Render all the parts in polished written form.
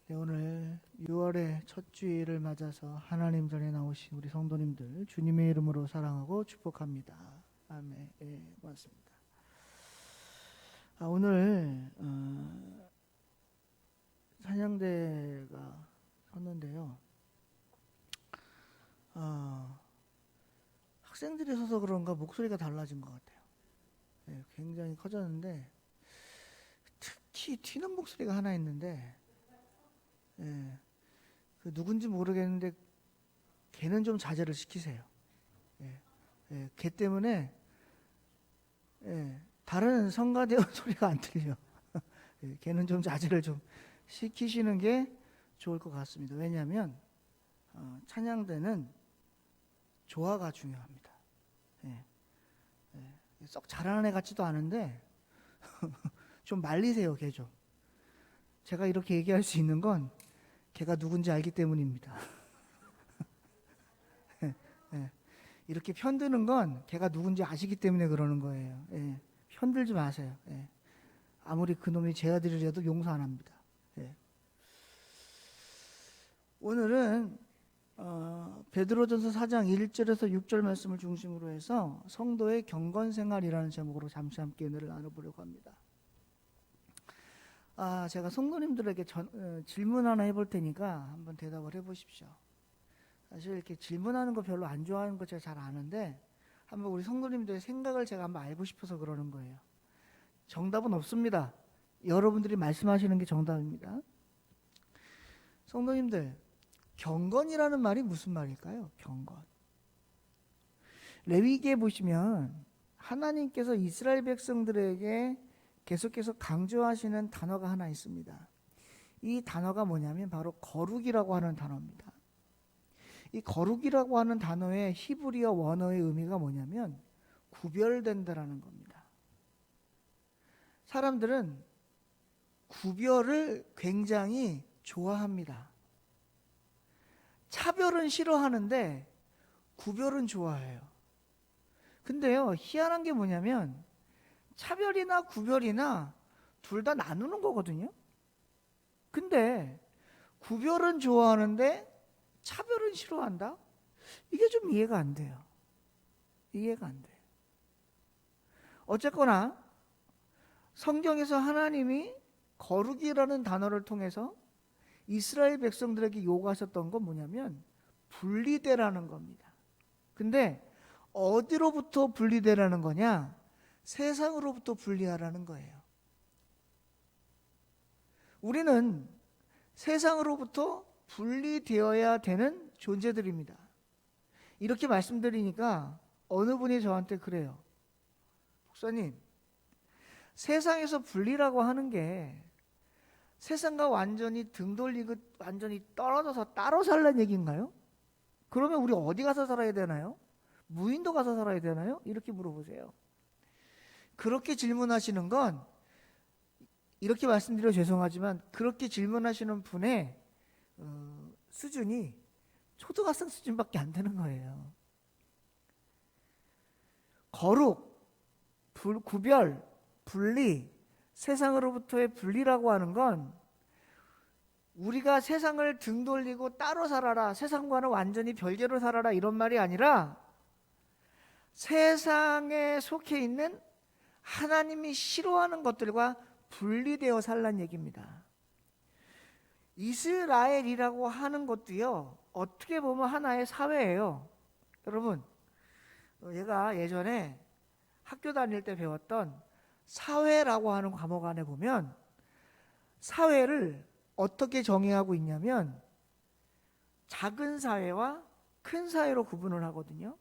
네, 오늘 6월의 첫 주일을 맞아서 하나님 전에 나오신 우리 성도님들 주님의 이름으로 사랑하고 축복합니다. 아멘. 예, 고맙습니다. 오늘 찬양대가 섰는데요. 학생들이 서서 그런가 목소리가 달라진 것 같아요. 예, 굉장히 커졌는데 특히 튀는 목소리가 하나 있는데, 예, 그 누군지 모르겠는데 걔는 좀 자제를 시키세요. 예, 예, 걔 때문에 다른 성가대원 소리가 안 들려. 예, 걔는 좀 자제를 좀 시키시는 게 좋을 것 같습니다. 왜냐하면 찬양대는 조화가 중요합니다. 예, 예, 썩 잘하는 애 같지도 않은데 좀 말리세요, 걔 좀. 제가 이렇게 얘기할 수 있는 건 걔가 누군지 알기 때문입니다. 예, 이렇게 편드는 건 걔가 누군지 아시기 때문에 그러는 거예요. 예, 편들지 마세요. 예, 아무리 그놈이 제 아들이라도 용서 안 합니다. 예. 오늘은 베드로전서 4장 1절에서 6절 말씀을 중심으로 해서 성도의 경건생활이라는 제목으로 잠시 함께 은혜를 나눠보려고 합니다. 제가 성도님들에게 질문 하나 해볼 테니까 한번 대답을 해보십시오. 사실 이렇게 질문하는 거 별로 안 좋아하는 거 제가 잘 아는데 한번 우리 성도님들의 생각을 제가 한번 알고 싶어서 그러는 거예요. 정답은 없습니다. 여러분들이 말씀하시는 게 정답입니다. 성도님들, 경건이라는 말이 무슨 말일까요? 경건. 레위기에 보시면 하나님께서 이스라엘 백성들에게 계속해서 강조하시는 단어가 하나 있습니다. 이 단어가 뭐냐면 바로 거룩이라고 하는 단어입니다. 이 거룩이라고 하는 단어의 히브리어 원어의 의미가 뭐냐면 구별된다라는 겁니다. 사람들은 구별을 굉장히 좋아합니다. 차별은 싫어하는데 구별은 좋아해요. 근데요, 희한한 게 뭐냐면 차별이나 구별이나 둘 다 나누는 거거든요. 근데 구별은 좋아하는데 차별은 싫어한다? 이게 좀 이해가 안 돼요. 이해가 안 돼요. 어쨌거나 성경에서 하나님이 거룩이라는 단어를 통해서 이스라엘 백성들에게 요구하셨던 건 뭐냐면 분리되라는 겁니다. 근데 어디로부터 분리되라는 거냐? 세상으로부터 분리하라는 거예요. 우리는 세상으로부터 분리되어야 되는 존재들입니다. 이렇게 말씀드리니까 어느 분이 저한테 그래요. 목사님, 세상에서 분리라고 하는 게 세상과 완전히 등 돌리고 완전히 떨어져서 따로 살라는 얘기인가요? 그러면 우리 어디 가서 살아야 되나요? 무인도 가서 살아야 되나요? 이렇게 물어보세요. 그렇게 질문하시는 건, 이렇게 말씀드려 죄송하지만 그렇게 질문하시는 분의 수준이 초등학생 수준밖에 안 되는 거예요. 거룩, 구별, 분리, 세상으로부터의 분리라고 하는 건 우리가 세상을 등 돌리고 따로 살아라, 세상과는 완전히 별개로 살아라 이런 말이 아니라 세상에 속해 있는 하나님이 싫어하는 것들과 분리되어 살란 얘기입니다. 이스라엘이라고 하는 것도요, 어떻게 보면 하나의 사회예요. 여러분, 얘가 예전에 학교 다닐 때 배웠던 사회라고 하는 과목 안에 보면 사회를 어떻게 정의하고 있냐면 작은 사회와 큰 사회로 구분을 하거든요.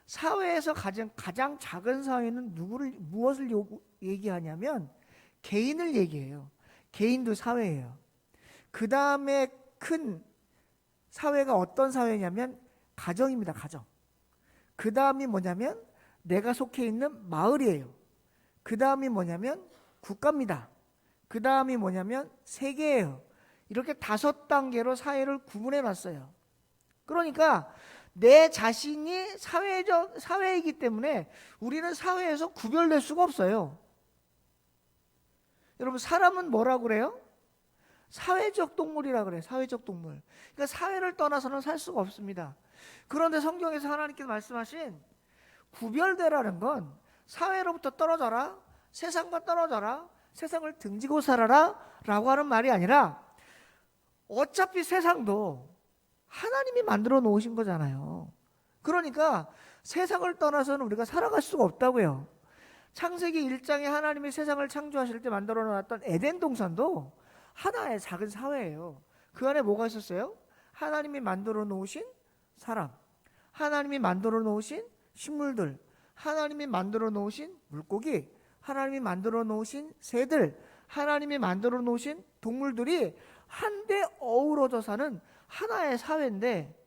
사회에서 가장 작은 사회는 무엇을 얘기하냐면 개인을 얘기해요. 개인도 사회예요. 그 다음에 큰 사회가 어떤 사회냐면 가정입니다. 가정. 그 다음이 뭐냐면 내가 속해 있는 마을이에요. 그 다음이 뭐냐면 국가입니다. 그 다음이 뭐냐면 세계예요. 이렇게 5단계로 사회를 구분해 놨어요. 그러니까 내 자신이 사회이기 때문에 우리는 사회에서 구별될 수가 없어요. 여러분, 사람은 뭐라고 그래요? 사회적 동물이라 그래요. 사회적 동물. 그러니까 사회를 떠나서는 살 수가 없습니다. 그런데 성경에서 하나님께서 말씀하신 구별되라는 건 사회로부터 떨어져라, 세상과 떨어져라, 세상을 등지고 살아라 라고 하는 말이 아니라 어차피 세상도 하나님이 만들어 놓으신 거잖아요. 그러니까 세상을 떠나서는 우리가 살아갈 수가 없다고요. 창세기 1장에 하나님이 세상을 창조하실 때 만들어 놨던 에덴 동산도 하나의 작은 사회예요. 그 안에 뭐가 있었어요? 하나님이 만들어 놓으신 사람, 하나님이 만들어 놓으신 식물들, 하나님이 만들어 놓으신 물고기, 하나님이 만들어 놓으신 새들, 하나님이 만들어 놓으신 동물들이 한데 어우러져 사는 하나의 사회인데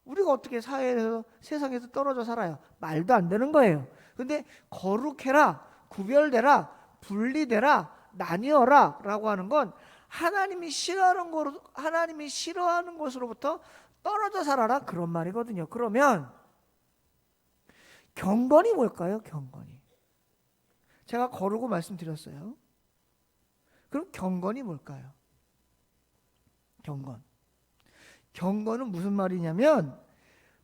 우리가 어떻게 사회에서 세상에서 떨어져 살아요? 말도 안 되는 거예요. 근데 거룩해라, 구별되라, 분리되라, 나뉘어라 라고 하는 건 하나님이 싫어하는 곳으로부터 떨어져 살아라 그런 말이거든요. 그러면 경건이 뭘까요? 경건이. 제가 거르고 말씀드렸어요. 그럼 경건이 뭘까요? 경건. 경건은 무슨 말이냐면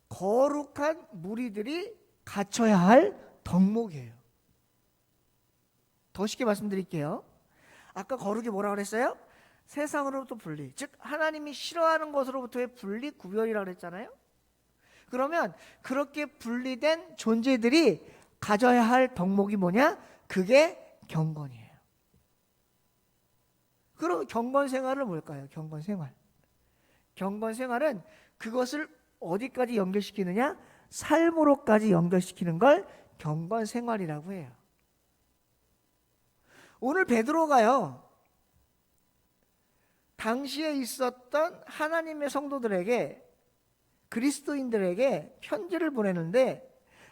거룩한 무리들이 갖춰야 할 덕목이에요. 더 쉽게 말씀드릴게요. 아까 거룩이 뭐라고 그랬어요? 세상으로부터 분리, 즉 하나님이 싫어하는 것으로부터의 분리, 구별이라고 그랬잖아요. 그러면 그렇게 분리된 존재들이 가져야 할 덕목이 뭐냐? 그게 경건이에요. 그럼 경건 생활은 뭘까요? 경건 생활. 경건 생활은 그것을 어디까지 연결시키느냐? 삶으로까지 연결시키는 걸 경건 생활이라고 해요. 오늘 베드로가요, 당시에 있었던 하나님의 성도들에게, 그리스도인들에게 편지를 보내는데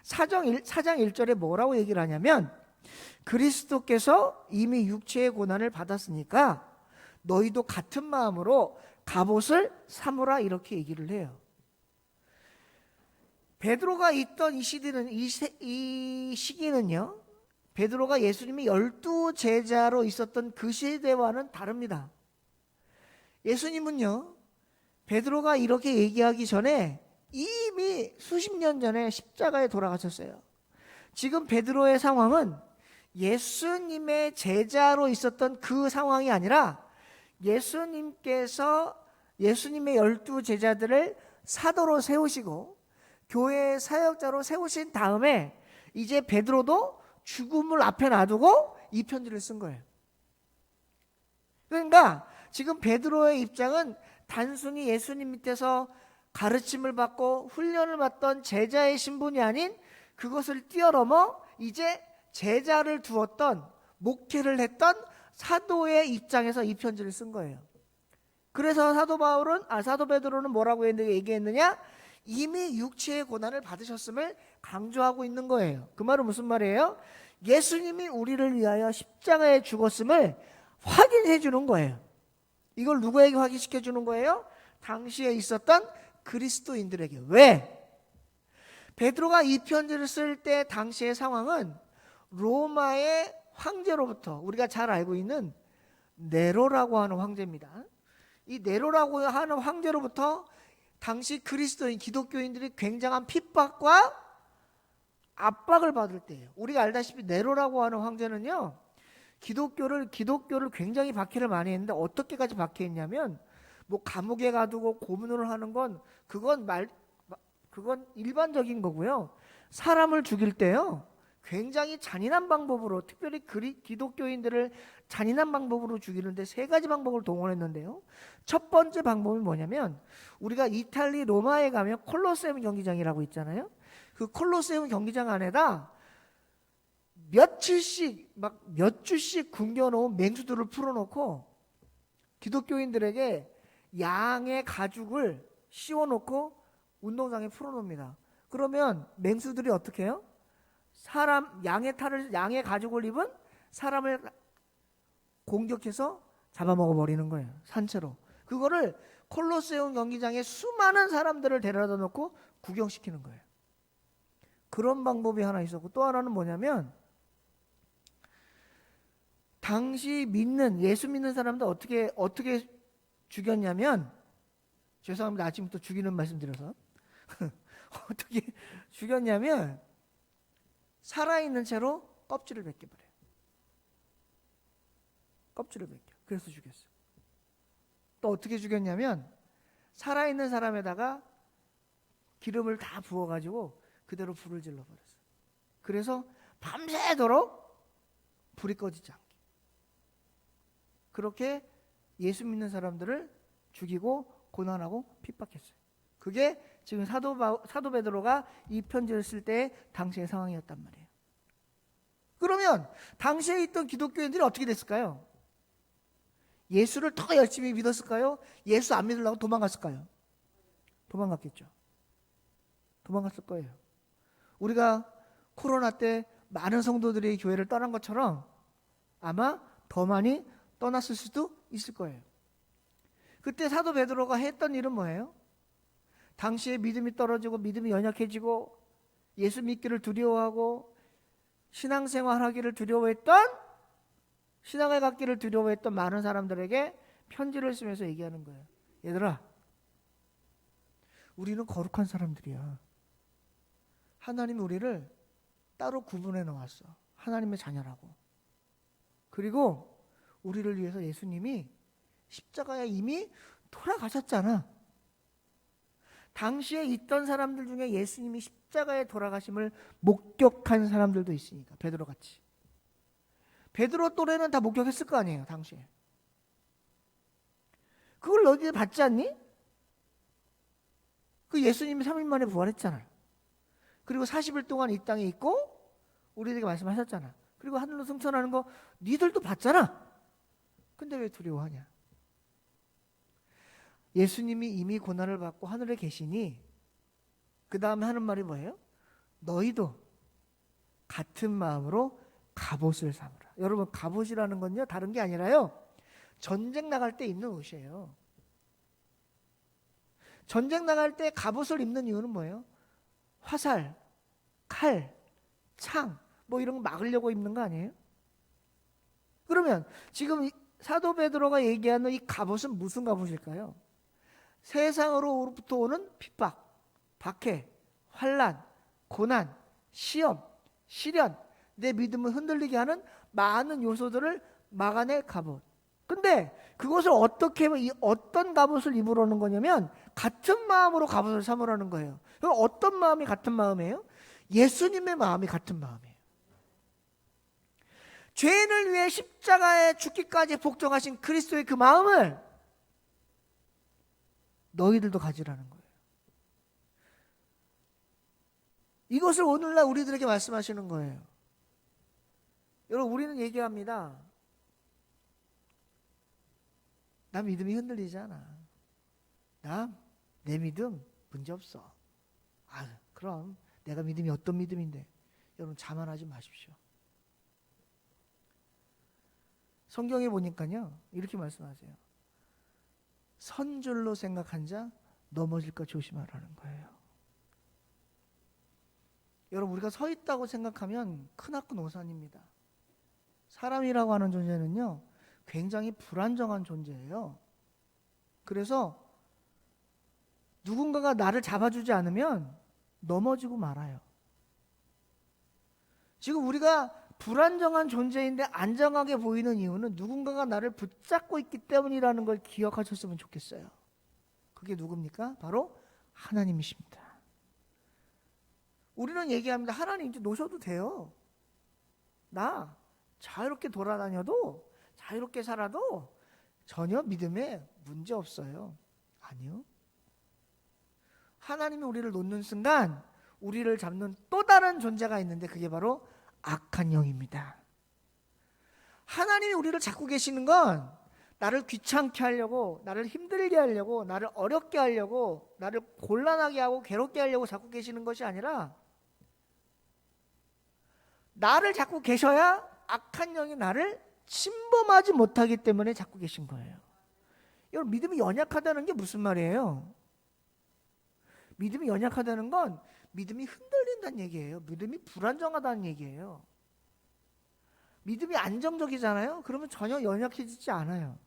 사장 1절에 뭐라고 얘기를 하냐면 그리스도께서 이미 육체의 고난을 받았으니까 너희도 같은 마음으로 갑옷을 삼으라 이렇게 얘기를 해요. 베드로가 있던 이 시기는요, 베드로가 예수님이 12제자로 있었던 그 시대와는 다릅니다. 예수님은요, 베드로가 이렇게 얘기하기 전에 이미 수십 년 전에 십자가에 돌아가셨어요. 지금 베드로의 상황은 예수님의 제자로 있었던 그 상황이 아니라 예수님께서 예수님의 12제자들을 사도로 세우시고 교회의 사역자로 세우신 다음에 이제 베드로도 죽음을 앞에 놔두고 이 편지를 쓴 거예요. 그러니까 지금 베드로의 입장은 단순히 예수님 밑에서 가르침을 받고 훈련을 받던 제자의 신분이 아닌 그것을 뛰어넘어 이제 제자를 두었던, 목회를 했던 사도의 입장에서 이 편지를 쓴 거예요. 그래서 사도 베드로는 뭐라고 얘기했느냐? 이미 육체의 고난을 받으셨음을 강조하고 있는 거예요. 그 말은 무슨 말이에요? 예수님이 우리를 위하여 십자가에 죽었음을 확인해 주는 거예요. 이걸 누구에게 확인시켜 주는 거예요? 당시에 있었던 그리스도인들에게. 왜? 베드로가 이 편지를 쓸 때 당시의 상황은 로마의 황제로부터, 우리가 잘 알고 있는 네로라고 하는 황제입니다. 이 네로라고 하는 황제로부터 당시 그리스도인, 기독교인들이 굉장한 핍박과 압박을 받을 때예요. 우리가 알다시피 네로라고 하는 황제는요, 기독교를 굉장히 박해를 많이 했는데 어떻게까지 박해했냐면 뭐 감옥에 가두고 고문을 하는 건 그건 일반적인 거고요. 사람을 죽일 때요, 굉장히 잔인한 방법으로, 특별히 기독교인들을 잔인한 방법으로 죽이는데 세 가지 방법을 동원했는데요. 첫 번째 방법이 뭐냐면 우리가 이탈리 로마에 가면 콜로세움 경기장이라고 있잖아요. 그 콜로세움 경기장 안에다 몇 주씩 굶겨놓은 맹수들을 풀어놓고 기독교인들에게 양의 가죽을 씌워놓고 운동장에 풀어놓습니다. 그러면 맹수들이 어떻게 해요? 양의 가죽을 입은 사람을 공격해서 잡아먹어 버리는 거예요. 산채로. 그거를 콜로세움 경기장에 수많은 사람들을 데려다 놓고 구경시키는 거예요. 그런 방법이 하나 있었고, 또 하나는 뭐냐면 당시 예수 믿는 사람들 어떻게 죽였냐면, 죄송합니다. 아침부터 죽이는 말씀 드려서. 어떻게 죽였냐면 살아있는 채로 껍질을 벗겨버려요. 껍질을 벗겨. 그래서 죽였어요. 또 어떻게 죽였냐면 살아있는 사람에다가 기름을 다 부어가지고 그대로 불을 질러버렸어요. 그래서 밤새도록 불이 꺼지지 않게. 그렇게 예수 믿는 사람들을 죽이고 고난하고 핍박했어요. 그게 지금 사도 베드로가 이 편지를 쓸 때 당시의 상황이었단 말이에요. 그러면 당시에 있던 기독교인들이 어떻게 됐을까요? 예수를 더 열심히 믿었을까요? 예수 안 믿으려고 도망갔을까요? 도망갔겠죠. 도망갔을 거예요. 우리가 코로나 때 많은 성도들이 교회를 떠난 것처럼 아마 더 많이 떠났을 수도 있을 거예요. 그때 사도 베드로가 했던 일은 뭐예요? 당시에 믿음이 떨어지고 믿음이 연약해지고 예수 믿기를 두려워하고 신앙생활 하기를 두려워했던, 신앙을 갖기를 두려워했던 많은 사람들에게 편지를 쓰면서 얘기하는 거예요. 얘들아, 우리는 거룩한 사람들이야. 하나님이 우리를 따로 구분해 놓았어. 하나님의 자녀라고. 그리고 우리를 위해서 예수님이 십자가에 이미 돌아가셨잖아. 당시에 있던 사람들 중에 예수님이 십자가에 돌아가심을 목격한 사람들도 있으니까, 베드로같이. 베드로 또래는 다 목격했을 거 아니에요, 당시에. 그걸 너희들 받지 않니? 그 예수님이 3일 만에 부활했잖아. 그리고 40일 동안 이 땅에 있고 우리에게 말씀하셨잖아. 그리고 하늘로 승천하는 거 니들도 봤잖아. 근데 왜 두려워하냐? 예수님이 이미 고난을 받고 하늘에 계시니 그 다음에 하는 말이 뭐예요? 너희도 같은 마음으로 갑옷을 삼으라. 여러분, 갑옷이라는 건요 다른 게 아니라요 전쟁 나갈 때 입는 옷이에요. 전쟁 나갈 때 갑옷을 입는 이유는 뭐예요? 화살, 칼, 창 뭐 이런 거 막으려고 입는 거 아니에요? 그러면 지금 사도 베드로가 얘기하는 이 갑옷은 무슨 갑옷일까요? 세상으로부터 오는 핍박, 박해, 환난, 고난, 시험, 시련, 내 믿음을 흔들리게 하는 많은 요소들을 막아낼 갑옷. 근데 그것을 어떤 갑옷을 입으라는 거냐면 같은 마음으로 갑옷을 삼으라는 거예요. 그럼 어떤 마음이 같은 마음이에요? 예수님의 마음이 같은 마음이에요. 죄인을 위해 십자가에 죽기까지 복종하신 그리스도의 그 마음을 너희들도 가지라는 거예요. 이것을 오늘날 우리들에게 말씀하시는 거예요. 여러분, 우리는 얘기합니다. 나 믿음이 흔들리지 않아. 내 믿음 문제없어. 그럼 내가 믿음이 어떤 믿음인데? 여러분, 자만하지 마십시오. 성경에 보니까요 이렇게 말씀하세요. 선 줄로 생각한 자 넘어질까 조심하라는 거예요. 여러분, 우리가 서 있다고 생각하면 크나큰 오산입니다. 사람이라고 하는 존재는요 굉장히 불안정한 존재예요. 그래서 누군가가 나를 잡아주지 않으면 넘어지고 말아요. 지금 우리가 불안정한 존재인데 안정하게 보이는 이유는 누군가가 나를 붙잡고 있기 때문이라는 걸 기억하셨으면 좋겠어요. 그게 누굽니까? 바로 하나님이십니다. 우리는 얘기합니다. 하나님 이제 놓으셔도 돼요. 나 자유롭게 돌아다녀도 자유롭게 살아도 전혀 믿음에 문제 없어요. 아니요. 하나님이 우리를 놓는 순간 우리를 잡는 또 다른 존재가 있는데 그게 바로 악한 영입니다. 하나님이 우리를 잡고 계시는 건 나를 귀찮게 하려고, 나를 힘들게 하려고, 나를 어렵게 하려고, 나를 곤란하게 하고 괴롭게 하려고 잡고 계시는 것이 아니라 나를 잡고 계셔야 악한 영이 나를 침범하지 못하기 때문에 잡고 계신 거예요. 여러분, 믿음이 연약하다는 게 무슨 말이에요? 믿음이 연약하다는 건 믿음이 흔들린다는 얘기예요. 믿음이 불안정하다는 얘기예요. 믿음이 안정적이잖아요. 그러면 전혀 연약해지지 않아요.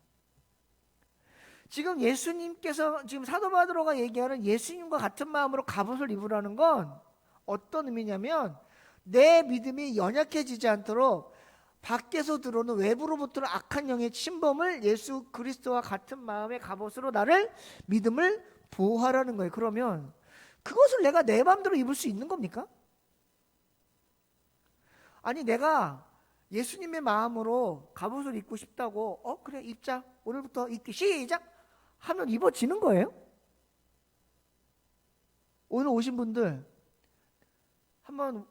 지금 예수님께서 지금 사도 바오로가 얘기하는 예수님과 같은 마음으로 갑옷을 입으라는 건 어떤 의미냐면 내 믿음이 연약해지지 않도록 밖에서 들어오는 외부로부터 악한 영의 침범을 예수 그리스도와 같은 마음의 갑옷으로 나를 믿음을 보호하라는 거예요. 그러면 그것을 내가 내 마음대로 입을 수 있는 겁니까? 아니 내가 예수님의 마음으로 갑옷을 입고 싶다고 그래 입자 오늘부터 입기 시작 하면 입어지는 거예요? 오늘 오신 분들 한번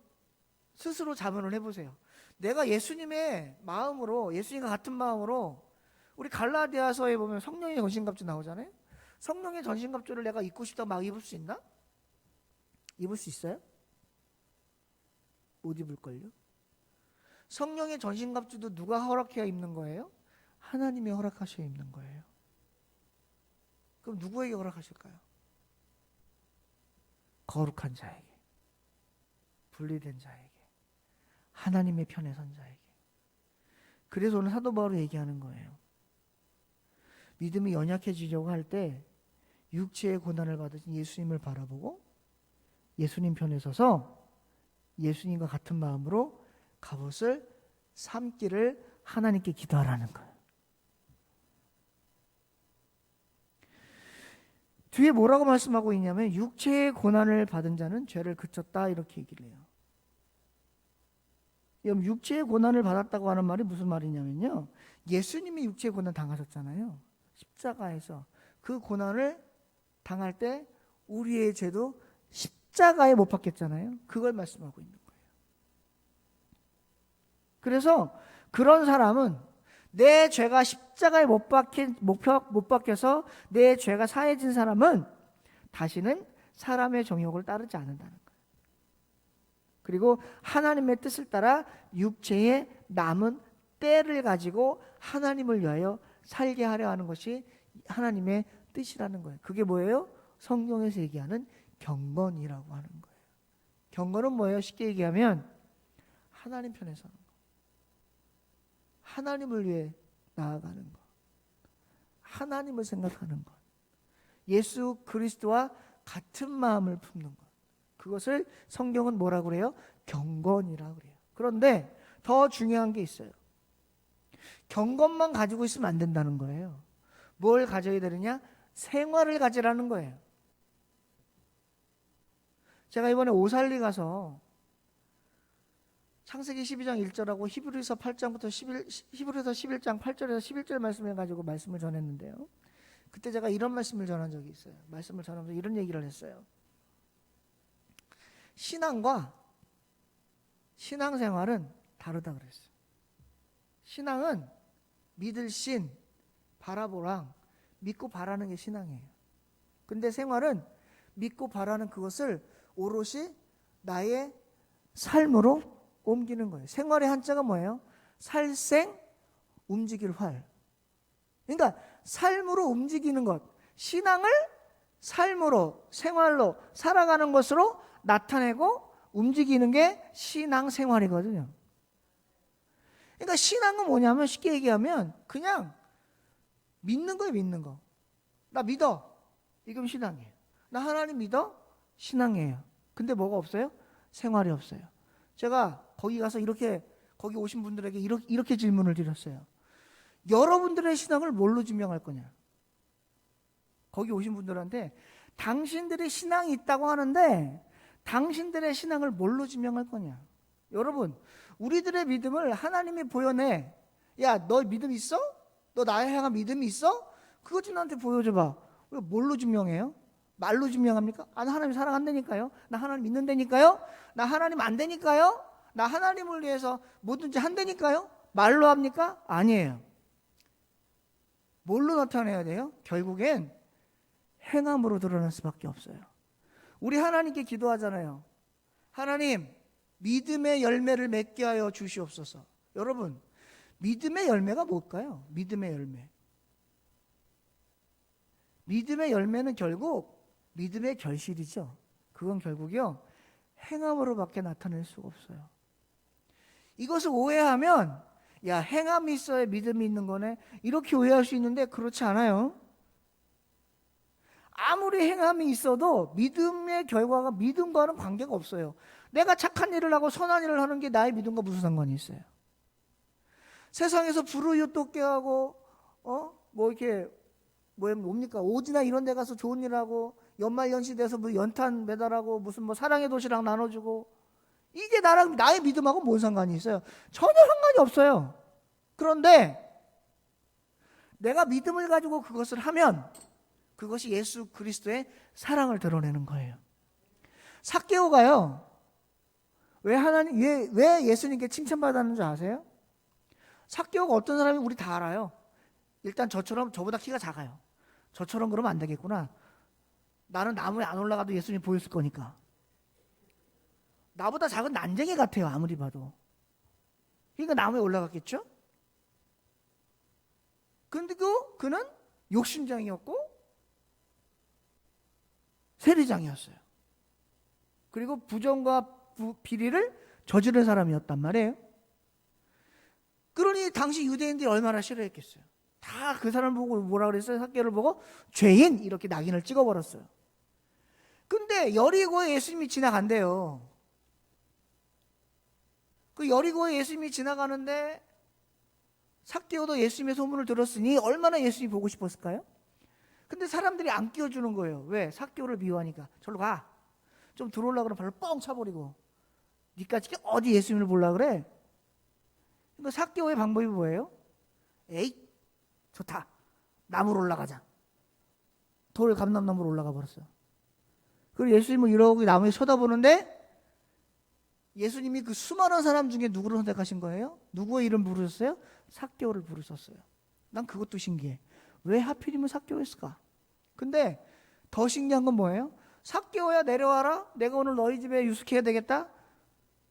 스스로 자문을 해보세요. 내가 예수님의 마음으로 예수님과 같은 마음으로 우리 갈라디아서에 보면 성령의 전신갑주 나오잖아요. 성령의 전신갑주를 내가 입고 싶다고 막 입을 수 있나? 입을 수 있어요? 못 입을걸요? 성령의 전신갑주도 누가 허락해야 입는 거예요? 하나님이 허락하셔야 입는 거예요. 그럼 누구에게 허락하실까요? 거룩한 자에게, 분리된 자에게, 하나님의 편에 선 자에게. 그래서 오늘 사도 바울이 얘기하는 거예요. 믿음이 연약해지려고 할 때 육체의 고난을 받으신 예수님을 바라보고 예수님 편에 서서 예수님과 같은 마음으로 갑옷을 삼기를 하나님께 기도하라는 거예요. 뒤에 뭐라고 말씀하고 있냐면 육체의 고난을 받은 자는 죄를 그쳤다 이렇게 얘기를 해요. 여러분 육체의 고난을 받았다고 하는 말이 무슨 말이냐면요. 예수님이 육체의 고난 당하셨잖아요. 십자가에서 그 고난을 당할 때 우리의 죄도 십자가에 못 박혔잖아요. 그걸 말씀하고 있는 거예요. 그래서 그런 사람은 내 죄가 십자가에 못 박혀서 내 죄가 사해진 사람은 다시는 사람의 정욕을 따르지 않는다는 거예요. 그리고 하나님의 뜻을 따라 육체의 남은 때를 가지고 하나님을 위하여 살게 하려 하는 것이 하나님의 뜻이라는 거예요. 그게 뭐예요? 성경에서 얘기하는 경건이라고 하는 거예요. 경건은 뭐예요? 쉽게 얘기하면 하나님 편에 서는 거. 하나님을 위해 나아가는 것. 하나님을 생각하는 것. 예수 그리스도와 같은 마음을 품는 것. 그것을 성경은 뭐라고 그래요? 경건이라고 그래요. 그런데 더 중요한 게 있어요. 경건만 가지고 있으면 안 된다는 거예요. 뭘 가져야 되느냐? 생활을 가지라는 거예요. 제가 이번에 오살리 가서 창세기 12장 1절하고 히브리서 8장부터 히브리서 11장 8절에서 11절 말씀을 가지고 말씀을 전했는데요. 그때 제가 이런 말씀을 전한 적이 있어요. 말씀을 전하면서 이런 얘기를 했어요. 신앙과 신앙생활은 다르다 그랬어요. 신앙은 믿을 신, 바라보랑 믿고 바라는 게 신앙이에요. 근데 생활은 믿고 바라는 그것을 오롯이 나의 삶으로 옮기는 거예요. 생활의 한자가 뭐예요? 살생, 움직일 활. 그러니까 삶으로 움직이는 것. 신앙을 삶으로, 생활로 살아가는 것으로 나타내고 움직이는 게 신앙생활이거든요. 그러니까 신앙은 뭐냐면 쉽게 얘기하면 그냥 믿는 거예요. 믿는 거. 나 믿어. 이건 신앙이에요. 나 하나님 믿어? 신앙이에요. 근데 뭐가 없어요? 생활이 없어요. 제가 거기 가서 거기 오신 분들에게 이렇게 질문을 드렸어요. 여러분들의 신앙을 뭘로 증명할 거냐? 거기 오신 분들한테 당신들의 신앙이 있다고 하는데 당신들의 신앙을 뭘로 증명할 거냐? 여러분, 우리들의 믿음을 하나님이 보여내. 야, 너 믿음 있어? 너 나에 향한 믿음이 있어? 그거 좀 나한테 보여줘봐. 뭘로 증명해요? 말로 증명합니까? 나 하나님 사랑한다니까요. 나 하나님 믿는다니까요. 나 하나님 안 되니까요. 나 하나님을 위해서 뭐든지 한다니까요. 말로 합니까? 아니에요. 뭘로 나타내야 돼요? 결국엔 행함으로 드러날 수밖에 없어요. 우리 하나님께 기도하잖아요. 하나님, 믿음의 열매를 맺게 하여 주시옵소서. 여러분, 믿음의 열매가 뭘까요? 믿음의 열매. 믿음의 열매는 결국 믿음의 결실이죠. 그건 결국요, 행함으로밖에 나타낼 수가 없어요. 이것을 오해하면 야, 행함이 있어야 믿음이 있는 거네, 이렇게 오해할 수 있는데 그렇지 않아요. 아무리 행함이 있어도 믿음의 결과가 믿음과는 관계가 없어요. 내가 착한 일을 하고 선한 일을 하는 게 나의 믿음과 무슨 상관이 있어요? 세상에서 불우이웃 돕게 하고 뭐 이렇게 뭡니까? 오지나 이런 데 가서 좋은 일 하고 연말연시 돼서 뭐 연탄 배달하고 무슨 뭐 사랑의 도시락 나눠주고, 이게 나의 믿음하고 뭔 상관이 있어요? 전혀 상관이 없어요. 그런데 내가 믿음을 가지고 그것을 하면 그것이 예수 그리스도의 사랑을 드러내는 거예요. 삭개오가요, 왜 예수님께 칭찬받았는 줄 아세요? 삭개오가 어떤 사람인지 우리 다 알아요. 일단 저보다 키가 작아요. 저처럼 그러면 안 되겠구나. 나는 나무에 안 올라가도 예수님 보였을 거니까. 나보다 작은 난쟁이 같아요, 아무리 봐도. 그러니까 나무에 올라갔겠죠? 근데 그는 욕심장이었고 세리장이었어요. 그리고 부정과 비리를 저지른 사람이었단 말이에요. 그러니 당시 유대인들이 얼마나 싫어했겠어요. 다 그 사람 보고 뭐라 그랬어요? 삭개오를 보고 죄인 이렇게 낙인을 찍어버렸어요. 근데 여리고에 예수님이 지나간대요. 그 여리고에 예수님이 지나가는데 삭개오도 예수님의 소문을 들었으니 얼마나 예수님이 보고 싶었을까요? 근데 사람들이 안 끼워주는 거예요. 왜? 삭개오를 미워하니까. 절로 가. 좀 들어오려고 그러면 발로 뻥 차버리고. 니까지 어디 예수님을 보려고 그래? 그러니까 삭개오의 방법이 뭐예요? 에이, 좋다. 나무로 올라가자. 돌 감람나무로 올라가 버렸어요. 그리고 예수님은 이러고 나무에 쳐다보는데 예수님이 그 수많은 사람 중에 누구를 선택하신 거예요? 누구의 이름 부르셨어요? 삭개오를 부르셨어요. 난 그것도 신기해. 왜 하필이면 삭개오였을까? 근데 더 신기한 건 뭐예요? 삭개오야 내려와라. 내가 오늘 너희 집에 유숙해야 되겠다.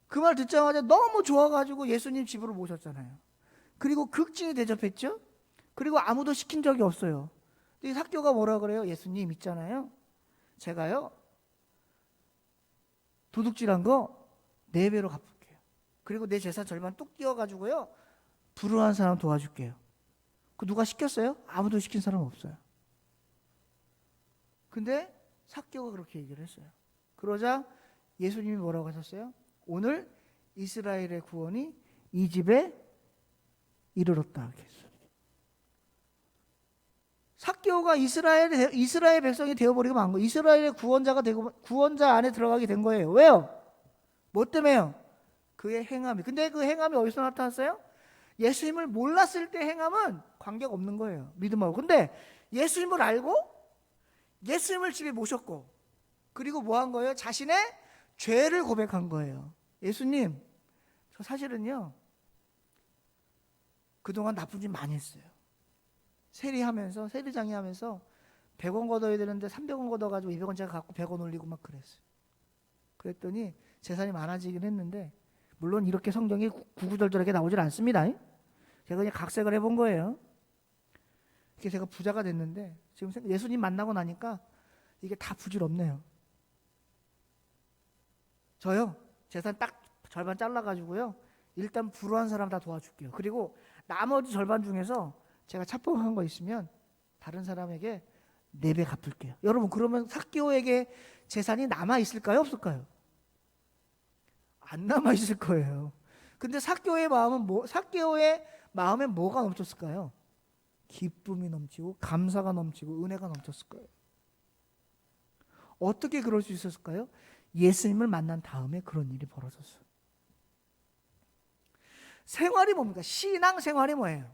그 말 듣자마자 너무 좋아가지고 예수님 집으로 모셨잖아요. 그리고 극진히 대접했죠. 그리고 아무도 시킨 적이 없어요. 근데 삭개오가 뭐라 그래요? 예수님 있잖아요. 제가요 도둑질한 거 4배로 갚을게요. 그리고 내 재산 절반 뚝 띄워가지고요 불우한 사람 도와줄게요. 그 누가 시켰어요? 아무도 시킨 사람 없어요. 근데 삭개오가 그렇게 얘기를 했어요. 그러자 예수님이 뭐라고 하셨어요? 오늘 이스라엘의 구원이 이 집에 이르렀다 이렇게 했어요. 삭개오가 이스라엘 백성이 되어버리고 만 거예요. 이스라엘의 구원자가 되고 구원자 안에 들어가게 된 거예요. 왜요? 뭐 때문에요? 그의 행함이. 근데 그 행함이 어디서 나타났어요? 예수님을 몰랐을 때 행함은 관계가 없는 거예요. 믿음하고. 근데 예수님을 알고 예수님을 집에 모셨고 그리고 뭐 한 거예요? 자신의 죄를 고백한 거예요. 예수님, 저 사실은요 그동안 나쁜 짓 많이 했어요. 세리장이 하면서 100원 걷어야 되는데 300원 걷어가지고 200원 제가 갖고 100원 올리고 막 그랬어요. 그랬더니 재산이 많아지긴 했는데 물론 이렇게 성경이 구구절절하게 나오질 않습니다. 제가 그냥 각색을 해본 거예요. 이렇게 제가 부자가 됐는데 지금 예수님 만나고 나니까 이게 다 부질없네요. 저요 재산 딱 절반 잘라가지고요 일단 불우한 사람 다 도와줄게요. 그리고 나머지 절반 중에서 제가 착복한 거 있으면 다른 사람에게 4배 갚을게요. 여러분 그러면 삭개오에게 재산이 남아있을까요? 없을까요? 안 남아있을 거예요. 근데 삭개오의 마음에 뭐가 넘쳤을까요? 기쁨이 넘치고 감사가 넘치고 은혜가 넘쳤을 거예요. 어떻게 그럴 수 있었을까요? 예수님을 만난 다음에 그런 일이 벌어졌어요. 생활이 뭡니까? 신앙 생활이 뭐예요?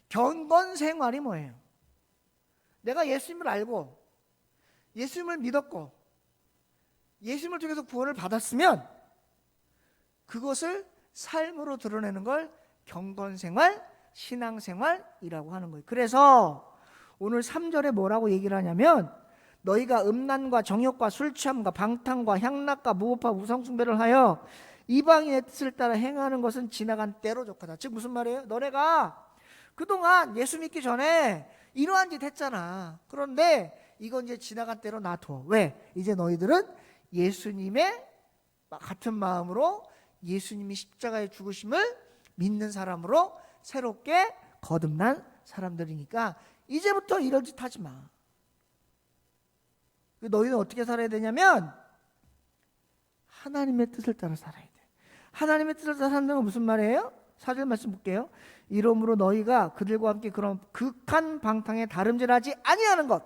경건 생활이 뭐예요? 내가 예수님을 알고 예수님을 믿었고 예수님을 통해서 구원을 받았으면 그것을 삶으로 드러내는 걸 경건 생활, 신앙 생활이라고 하는 거예요. 그래서 오늘 3절에 뭐라고 얘기를 하냐면 너희가 음란과 정욕과 술 취함과 방탕과 향락과 무법과 우상숭배를 하여 이방인의 뜻을 따라 행하는 것은 지나간 때로 족하다. 즉 무슨 말이에요? 너네가 그동안 예수 믿기 전에 이러한 짓 했잖아. 그런데 이건 이제 지나간 때로 놔둬. 왜? 이제 너희들은 예수님의 같은 마음으로 예수님이 십자가에 죽으심을 믿는 사람으로 새롭게 거듭난 사람들이니까 이제부터 이런 짓 하지 마. 너희는 어떻게 살아야 되냐면 하나님의 뜻을 따라 살아야 돼. 하나님의 뜻을 따라 산다는 건 무슨 말이에요? 4절 말씀 볼게요. 이러므로 너희가 그들과 함께 그런 극한 방탕에 다름질하지 아니하는 것,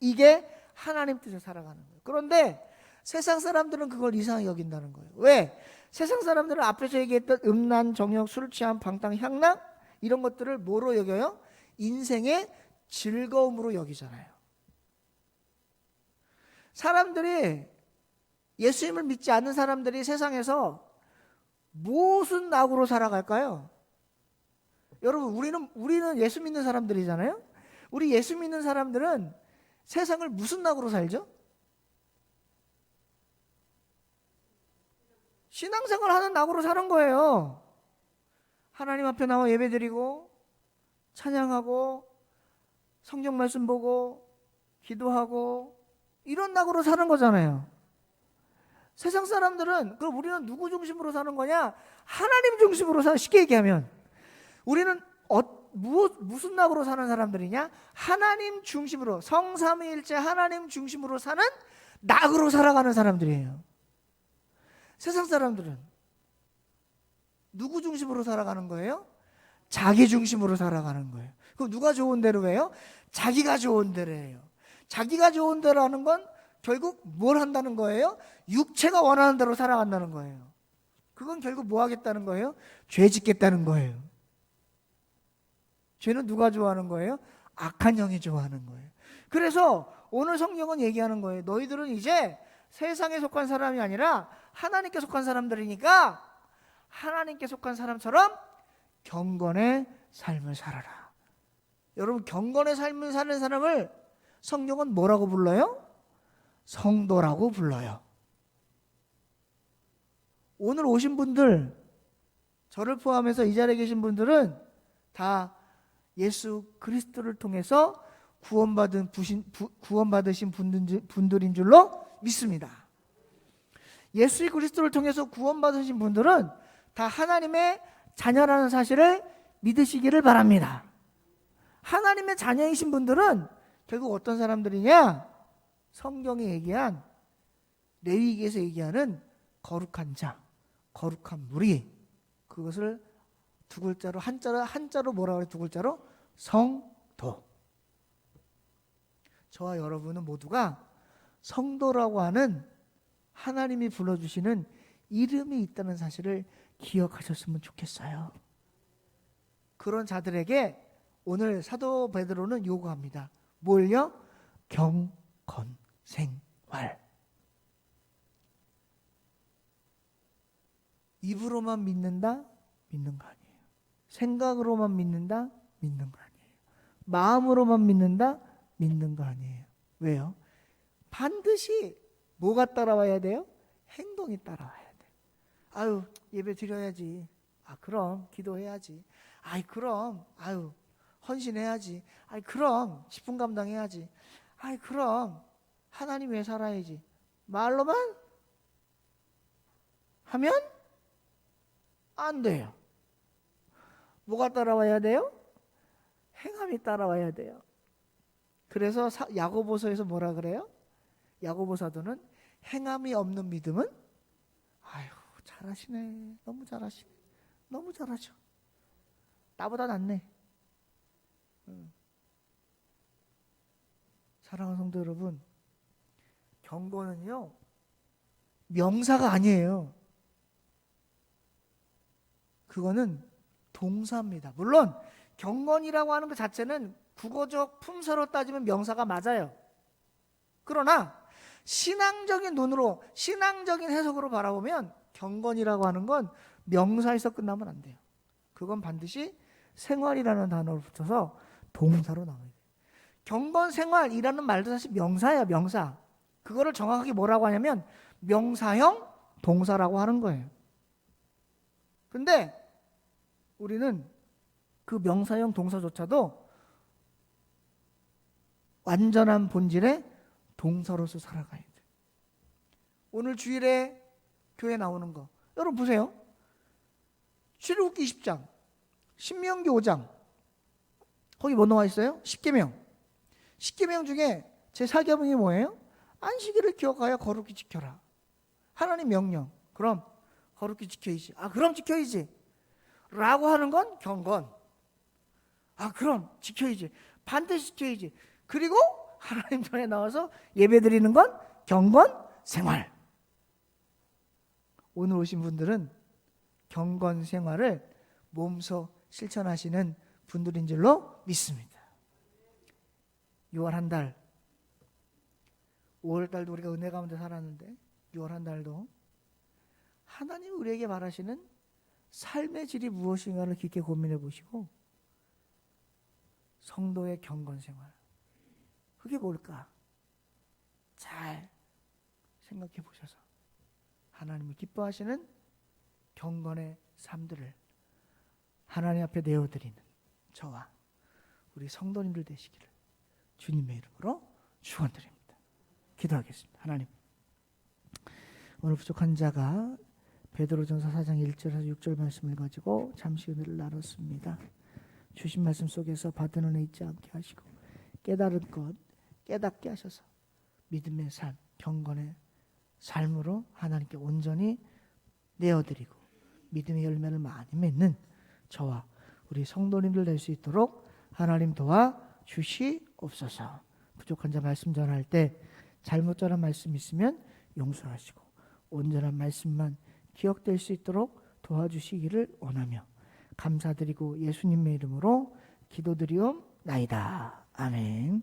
이게 하나님 뜻에 살아가는 거예요. 그런데 세상 사람들은 그걸 이상하게 여긴다는 거예요. 왜? 세상 사람들은 앞에서 얘기했던 음란, 정욕, 술 취함, 방탕, 향락 이런 것들을 뭐로 여겨요? 인생의 즐거움으로 여기잖아요. 사람들이, 예수님을 믿지 않는 사람들이 세상에서 무슨 낙으로 살아갈까요? 여러분, 우리는 예수 믿는 사람들이잖아요. 우리 예수 믿는 사람들은 세상을 무슨 낙으로 살죠? 신앙생활 하는 낙으로 사는 거예요. 하나님 앞에 나와 예배드리고 찬양하고 성경 말씀 보고 기도하고 이런 낙으로 사는 거잖아요. 세상 사람들은, 그럼 우리는 누구 중심으로 사는 거냐? 하나님 중심으로 사는, 쉽게 얘기하면 우리는 무슨 낙으로 사는 사람들이냐? 하나님 중심으로, 성삼위일체 하나님 중심으로 사는 낙으로 살아가는 사람들이에요. 세상 사람들은 누구 중심으로 살아가는 거예요? 자기 중심으로 살아가는 거예요. 그럼 누가 좋은 대로 해요? 자기가 좋은 대로 해요. 자기가 좋은 대로 하는 건 결국 뭘 한다는 거예요? 육체가 원하는 대로 살아간다는 거예요. 그건 결국 뭐 하겠다는 거예요? 죄 짓겠다는 거예요. 죄는 누가 좋아하는 거예요? 악한 영이 좋아하는 거예요. 그래서 오늘 성경은 얘기하는 거예요. 너희들은 이제 세상에 속한 사람이 아니라 하나님께 속한 사람들이니까 하나님께 속한 사람처럼 경건의 삶을 살아라. 여러분, 경건의 삶을 사는 사람을 성경은 뭐라고 불러요? 성도라고 불러요. 오늘 오신 분들, 저를 포함해서 이 자리에 계신 분들은 다 예수 그리스도를 통해서 구원받으신 분들인 줄로 믿습니다. 예수 그리스도를 통해서 구원받으신 분들은 다 하나님의 자녀라는 사실을 믿으시기를 바랍니다. 하나님의 자녀이신 분들은 결국 어떤 사람들이냐? 성경에 얘기한, 레위기에서 얘기하는 거룩한 자, 거룩한 무리, 그것을 두 글자로, 한자로 뭐라고 해요? 두 글자로 성도. 저와 여러분은 모두가 성도라고 하는 하나님이 불러주시는 이름이 있다는 사실을 기억하셨으면 좋겠어요. 그런 자들에게 오늘 사도 베드로는 요구합니다. 뭘요? 경건생활. 입으로만 믿는다? 믿는 거 아니에요. 생각으로만 믿는다? 믿는 거 아니에요. 마음으로만 믿는다? 믿는 거 아니에요. 왜요? 반드시 뭐가 따라와야 돼요? 행동이 따라와야 돼요. 아유, 예배 드려야지. 아, 그럼 기도해야지. 아이, 그럼 헌신해야지. 아이, 그럼 10분 감당해야지. 아이, 그럼 하나님 위해 살아야지. 말로만 하면 안 돼요. 뭐가 따라와야 돼요? 행함이 따라와야 돼요. 그래서 야고보서에서 뭐라 그래요? 야고보 사도는 행함이 없는 믿음은, 아유, 잘하시네. 너무 잘하시네. 너무 잘하죠. 나보다 낫네. 사랑하는 성도 여러분, 경건은요, 명사가 아니에요. 그거는 동사입니다. 물론 경건이라고 하는 것 자체는 국어적 품사로 따지면 명사가 맞아요. 그러나 신앙적인 눈으로, 신앙적인 해석으로 바라보면 경건이라고 하는 건 명사에서 끝나면 안 돼요. 그건 반드시 생활이라는 단어를 붙여서 동사로 나와야 돼요. 경건생활이라는 말도 사실 명사예요. 명사. 그거를 정확하게 뭐라고 하냐면 명사형 동사라고 하는 거예요. 근데 우리는 그 명사형 동사조차도 완전한 본질의 동사로서 살아가야 돼요. 오늘 주일에 교회 나오는 거 여러분 보세요. 출애굽기 20장, 신명기 5장, 거기 뭐 나와 있어요? 10계명. 10계명 중에 제4계명이 뭐예요? 안식일을 기억하여 거룩히 지켜라. 하나님 명령. 그럼 거룩히 지켜야지. 그럼 지켜야지. 라고 하는 건 경건. 그럼 지켜야지. 반드시 지켜야지. 그리고 하나님 전에 나와서 예배 드리는 건 경건 생활. 오늘 오신 분들은 경건 생활을 몸소 실천하시는 분들인 줄로 믿습니다. 6월 한 달, 5월 달도 우리가 은혜 가운데 살았는데 6월 한 달도 하나님 우리에게 바라시는 삶의 질이 무엇인가를 깊게 고민해 보시고 성도의 경건 생활, 그게 뭘까? 잘 생각해 보셔서 하나님을 기뻐하시는 경건의 삶들을 하나님 앞에 내어드리는 저와 우리 성도님들 되시기를 주님의 이름으로 축원드립니다. 기도하겠습니다. 하나님, 오늘 부족한 자가 베드로전서 4장 1절에서 6절 말씀을 가지고 잠시 은혜를 나눴습니다. 주신 말씀 속에서 받은 은혜 잊지 않게 하시고 깨달은 것 깨닫게 하셔서 믿음의 삶, 경건의 삶으로 하나님께 온전히 내어드리고 믿음의 열매를 많이 맺는 저와 우리 성도님들 될 수 있도록 하나님 도와 주시옵소서. 부족한 자 말씀 전할 때 잘못 전한 말씀 있으면 용서하시고 온전한 말씀만 기억될 수 있도록 도와주시기를 원하며 감사드리고 예수님의 이름으로 기도드리옵나이다. 아멘.